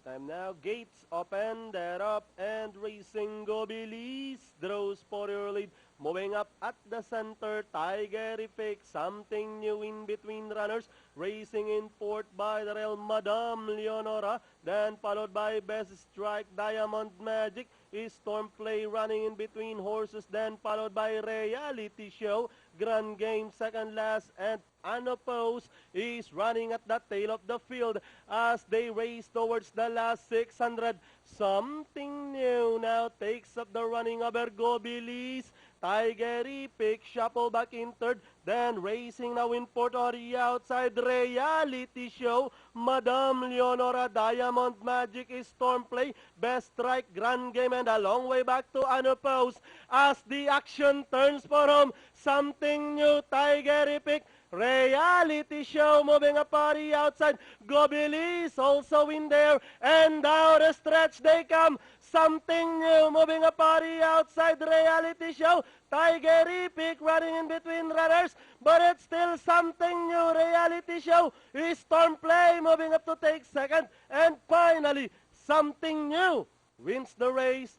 Time now. Gates open, they're up, and racing Gobilis draws for your lead. Moving up at the center, Tiger Epic, something new in between runners. Racing in fourth by the Real Madame Leonora, then followed by Best Strike, Diamond Magic. Is Storm Play running in between horses, then followed by Reality Show. Grand Game second last, and Unopposed is running at the tail of the field as they race towards the last 600. Something new now takes up the running of Ergobilis. Tiger Epic shuffle back in third, then racing now in fourth on the outside. Reality Show, Madame Leonora, Diamond Magic is Storm Play, Best Strike, Grand Game, and a long way back to Unopposed as the action turns for home. Something new, Tiger Epic, Reality Show moving up on the outside. Gobilis also in there, and down the stretch they come. Something new moving up on the outside. Reality Show, Tiger Epic running in between runners, but it's still something new. Reality Show is Storm Play moving up to take second, and finally something new wins the race.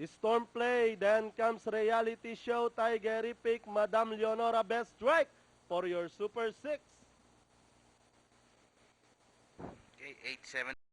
Storm Play, then comes Reality Show, Tiger Epic, Madame Leonora, Best Strike for your Super 6. Okay, 8-7.